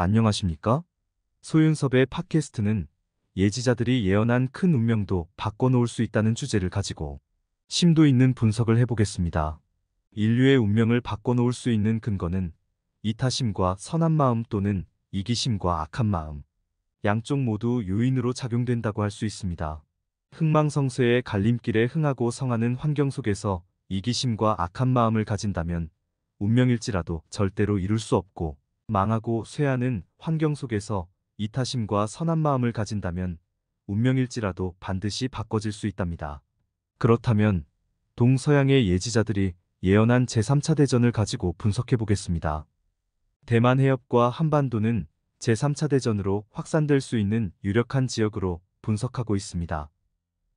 안녕하십니까? 소윤섭의 팟캐스트는 예지자들이 예언한 큰 운명도 바꿔놓을 수 있다는 주제를 가지고 심도 있는 분석을 해보겠습니다. 인류의 운명을 바꿔놓을 수 있는 근거는 이타심과 선한 마음 또는 이기심과 악한 마음, 양쪽 모두 요인으로 작용된다고 할 수 있습니다. 흥망성쇠의 갈림길에 흥하고 성하는 환경 속에서 이기심과 악한 마음을 가진다면 운명일지라도 절대로 이룰 수 없고, 망하고 쇠하는 환경 속에서 이타심과 선한 마음을 가진다면 운명일지라도 반드시 바꿔질 수 있답니다. 그렇다면 동서양의 예지자들이 예언한 제3차 대전을 가지고 분석해 보겠습니다. 대만 해협과 한반도는 제3차 대전으로 확산될 수 있는 유력한 지역으로 분석하고 있습니다.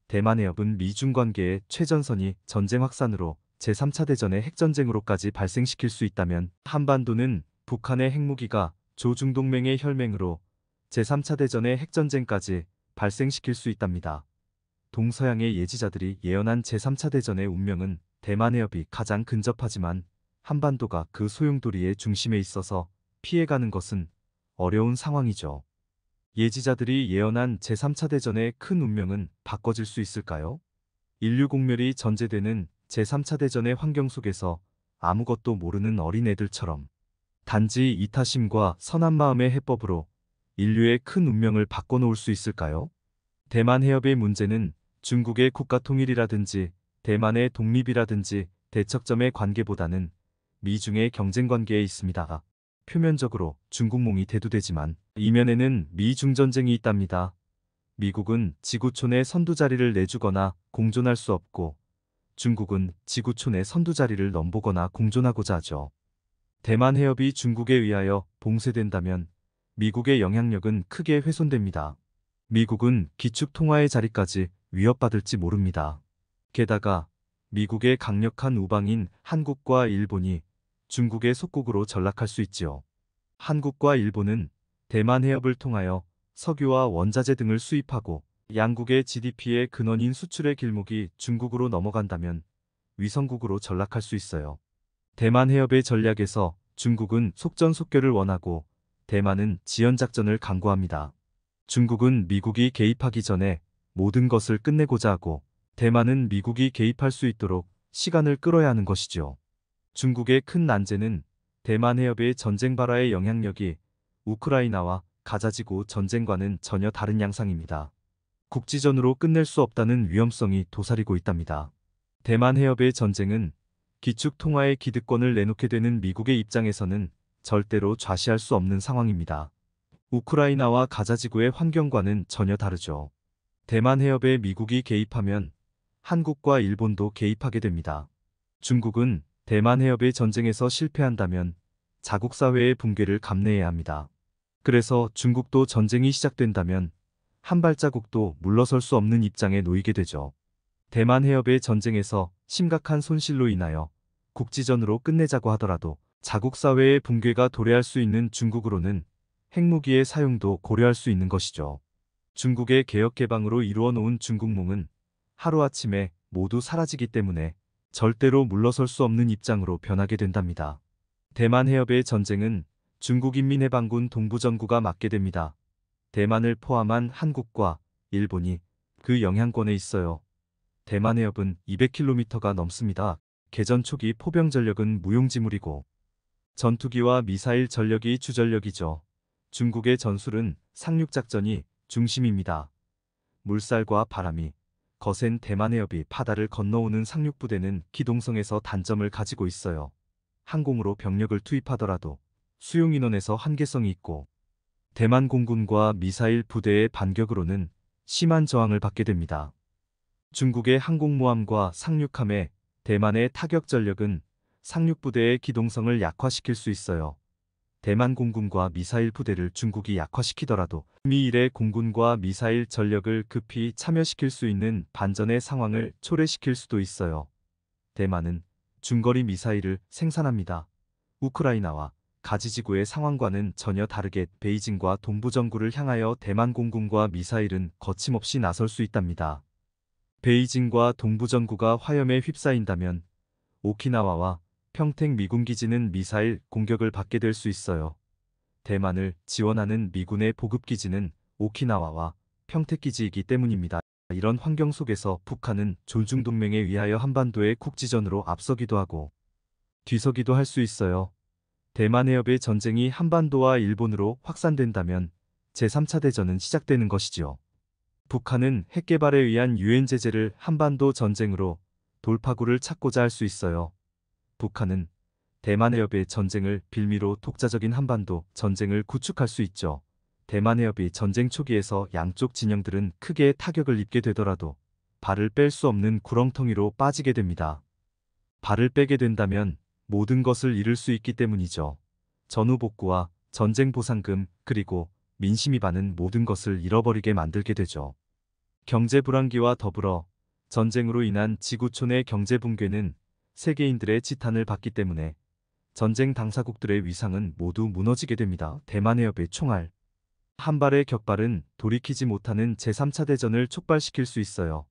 대만 해협은 미중 관계의 최전선이 전쟁 확산으로 제3차 대전의 핵전쟁으로까지 발생시킬 수 있다면, 한반도는 북한의 핵무기가 조중동맹의 혈맹으로 제3차 대전의 핵전쟁까지 발생시킬 수 있답니다. 동서양의 예지자들이 예언한 제3차 대전의 운명은 대만 해협이 가장 근접하지만 한반도가 그 소용돌이의 중심에 있어서 피해가는 것은 어려운 상황이죠. 예지자들이 예언한 제3차 대전의 큰 운명은 바꿔질 수 있을까요? 인류 공멸이 전제되는 제3차 대전의 환경 속에서 아무것도 모르는 어린애들처럼 단지 이타심과 선한 마음의 해법으로 인류의 큰 운명을 바꿔놓을 수 있을까요? 대만 해협의 문제는 중국의 국가 통일이라든지 대만의 독립이라든지 대척점의 관계보다는 미중의 경쟁 관계에 있습니다. 표면적으로 중국몽이 대두되지만 이면에는 미중 전쟁이 있답니다. 미국은 지구촌에 선두 자리를 내주거나 공존할 수 없고, 중국은 지구촌의 선두 자리를 넘보거나 공존하고자 하죠. 대만 해협이 중국에 의하여 봉쇄된다면 미국의 영향력은 크게 훼손됩니다. 미국은 기축 통화의 자리까지 위협받을지 모릅니다. 게다가 미국의 강력한 우방인 한국과 일본이 중국의 속국으로 전락할 수 있지요. 한국과 일본은 대만 해협을 통하여 석유와 원자재 등을 수입하고, 양국의 GDP의 근원인 수출의 길목이 중국으로 넘어간다면 위성국으로 전락할 수 있어요. 대만 해협의 전략에서 중국은 속전속결을 원하고 대만은 지연작전을 강구합니다. 중국은 미국이 개입하기 전에 모든 것을 끝내고자 하고, 대만은 미국이 개입할 수 있도록 시간을 끌어야 하는 것이죠. 중국의 큰 난제는 대만 해협의 전쟁 발화의 영향력이 우크라이나와 가자지구 전쟁과는 전혀 다른 양상입니다. 국지전으로 끝낼 수 없다는 위험성이 도사리고 있답니다. 대만 해협의 전쟁은 기축 통화의 기득권을 내놓게 되는 미국의 입장에서는 절대로 좌시할 수 없는 상황입니다. 우크라이나와 가자지구의 환경과는 전혀 다르죠. 대만 해협에 미국이 개입하면 한국과 일본도 개입하게 됩니다. 중국은 대만 해협의 전쟁에서 실패한다면 자국 사회의 붕괴를 감내해야 합니다. 그래서 중국도 전쟁이 시작된다면 한 발자국도 물러설 수 없는 입장에 놓이게 되죠. 대만 해협의 전쟁에서 심각한 손실로 인하여 국지전으로 끝내자고 하더라도 자국 사회의 붕괴가 도래할 수 있는 중국으로는 핵무기의 사용도 고려할 수 있는 것이죠. 중국의 개혁 개방으로 이루어 놓은 중국몽은 하루아침에 모두 사라지기 때문에 절대로 물러설 수 없는 입장으로 변하게 된답니다. 대만 해협의 전쟁은 중국인민해방군 동부전구가 맡게 됩니다. 대만을 포함한 한국과 일본이 그 영향권에 있어요. 대만 해협은 200km가 넘습니다. 개전 초기 포병 전력은 무용지물이고 전투기와 미사일 전력이 주전력이죠. 중국의 전술은 상륙작전이 중심입니다. 물살과 바람이 거센 대만 해협이 바다를 건너오는 상륙부대는 기동성에서 단점을 가지고 있어요. 항공으로 병력을 투입하더라도 수용인원에서 한계성이 있고, 대만 공군과 미사일 부대의 반격으로는 심한 저항을 받게 됩니다. 중국의 항공모함과 상륙함에 대만의 타격 전력은 상륙부대의 기동성을 약화시킬 수 있어요. 대만 공군과 미사일 부대를 중국이 약화시키더라도 미일의 공군과 미사일 전력을 급히 참여시킬 수 있는 반전의 상황을 초래시킬 수도 있어요. 대만은 중거리 미사일을 생산합니다. 우크라이나와 가지지구의 상황과는 전혀 다르게 베이징과 동부전구를 향하여 대만 공군과 미사일은 거침없이 나설 수 있답니다. 베이징과 동부전구가 화염에 휩싸인다면 오키나와와 평택 미군 기지는 미사일 공격을 받게 될 수 있어요. 대만을 지원하는 미군의 보급기지는 오키나와와 평택기지이기 때문입니다. 이런 환경 속에서 북한은 조중동맹에 의하여 한반도의 국지전으로 앞서기도 하고 뒤서기도 할 수 있어요. 대만 해협의 전쟁이 한반도와 일본으로 확산된다면 제3차 대전은 시작되는 것이지요. 북한은 핵 개발에 의한 유엔 제재를 한반도 전쟁으로 돌파구를 찾고자 할 수 있어요. 북한은 대만 해협의 전쟁을 빌미로 독자적인 한반도 전쟁을 구축할 수 있죠. 대만 해협이 전쟁 초기에서 양쪽 진영들은 크게 타격을 입게 되더라도 발을 뺄 수 없는 구렁텅이로 빠지게 됩니다. 발을 빼게 된다면 모든 것을 잃을 수 있기 때문이죠. 전후 복구와 전쟁 보상금 그리고 민심이 받는 모든 것을 잃어버리게 만들게 되죠. 경제 불황기와 더불어 전쟁으로 인한 지구촌의 경제 붕괴는 세계인들의 지탄을 받기 때문에 전쟁 당사국들의 위상은 모두 무너지게 됩니다. 대만 해협의 총알 한 발의 격발은 돌이키지 못하는 제3차 대전을 촉발시킬 수 있어요.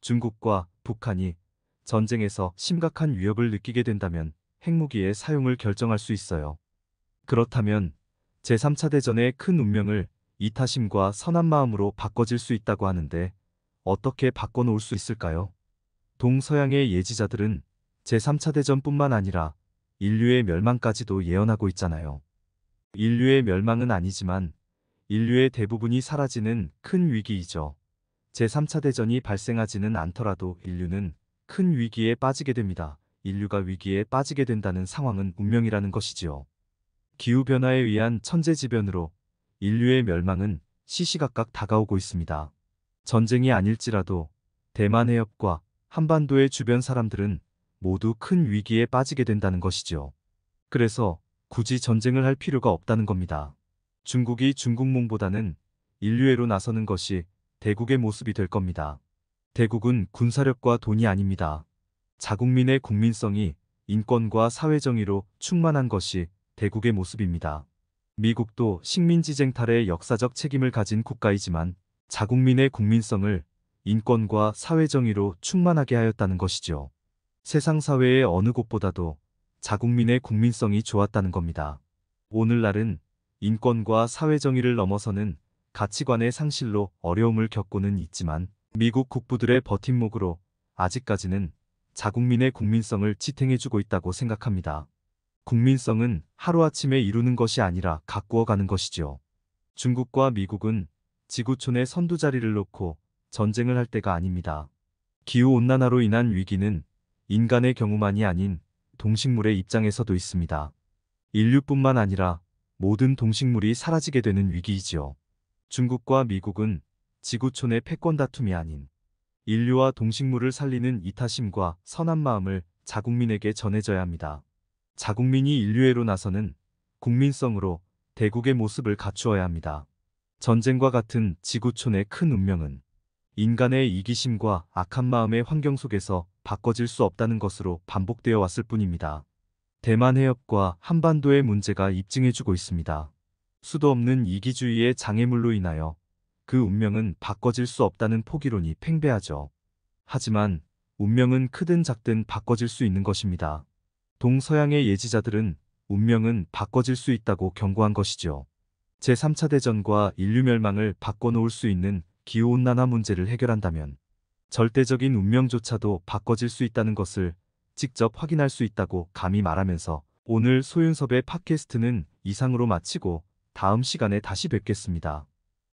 중국과 북한이 전쟁에서 심각한 위협을 느끼게 된다면 핵무기의 사용을 결정할 수 있어요. 그렇다면 제3차 대전의 큰 운명을 이타심과 선한 마음으로 바꿔질 수 있다고 하는데 어떻게 바꿔놓을 수 있을까요? 동서양의 예지자들은 제3차 대전뿐만 아니라 인류의 멸망까지도 예언하고 있잖아요. 인류의 멸망은 아니지만 인류의 대부분이 사라지는 큰 위기이죠. 제3차 대전이 발생하지는 않더라도 인류는 큰 위기에 빠지게 됩니다. 인류가 위기에 빠지게 된다는 상황은 운명이라는 것이지요. 기후변화에 의한 천재지변으로 인류의 멸망은 시시각각 다가오고 있습니다. 전쟁이 아닐지라도 대만 해협과 한반도의 주변 사람들은 모두 큰 위기에 빠지게 된다는 것이죠. 그래서 굳이 전쟁을 할 필요가 없다는 겁니다. 중국이 중국몽보다는 인류애로 나서는 것이 대국의 모습이 될 겁니다. 대국은 군사력과 돈이 아닙니다. 자국민의 국민성이 인권과 사회정의로 충만한 것이 대국의 모습입니다. 미국도 식민지쟁탈의 역사적 책임을 가진 국가이지만 자국민의 국민성을 인권과 사회정의로 충만하게 하였다는 것이죠. 세상 사회의 어느 곳보다도 자국민의 국민성이 좋았다는 겁니다. 오늘날은 인권과 사회정의를 넘어서는 가치관의 상실로 어려움을 겪고는 있지만 미국 국부들의 버팀목으로 아직까지는 자국민의 국민성을 지탱해주고 있다고 생각합니다. 국민성은 하루아침에 이루는 것이 아니라 가꾸어가는 것이죠. 중국과 미국은 지구촌의 선두자리를 놓고 전쟁을 할 때가 아닙니다. 기후온난화로 인한 위기는 인간의 경우만이 아닌 동식물의 입장에서도 있습니다. 인류뿐만 아니라 모든 동식물이 사라지게 되는 위기이지요. 중국과 미국은 지구촌의 패권 다툼이 아닌 인류와 동식물을 살리는 이타심과 선한 마음을 자국민에게 전해줘야 합니다. 자국민이 인류애로 나서는 국민성으로 대국의 모습을 갖추어야 합니다. 전쟁과 같은 지구촌의 큰 운명은 인간의 이기심과 악한 마음의 환경 속에서 바꿔질 수 없다는 것으로 반복되어 왔을 뿐입니다. 대만 해협과 한반도의 문제가 입증해주고 있습니다. 수도 없는 이기주의의 장애물로 인하여 그 운명은 바꿔질 수 없다는 포기론이 팽배하죠. 하지만 운명은 크든 작든 바꿔질 수 있는 것입니다. 동서양의 예지자들은 운명은 바꿔질 수 있다고 경고한 것이죠. 제3차 대전과 인류 멸망을 바꿔놓을 수 있는 기후온난화 문제를 해결한다면 절대적인 운명조차도 바꿔질 수 있다는 것을 직접 확인할 수 있다고 감히 말하면서 오늘 소윤섭의 팟캐스트는 이상으로 마치고 다음 시간에 다시 뵙겠습니다.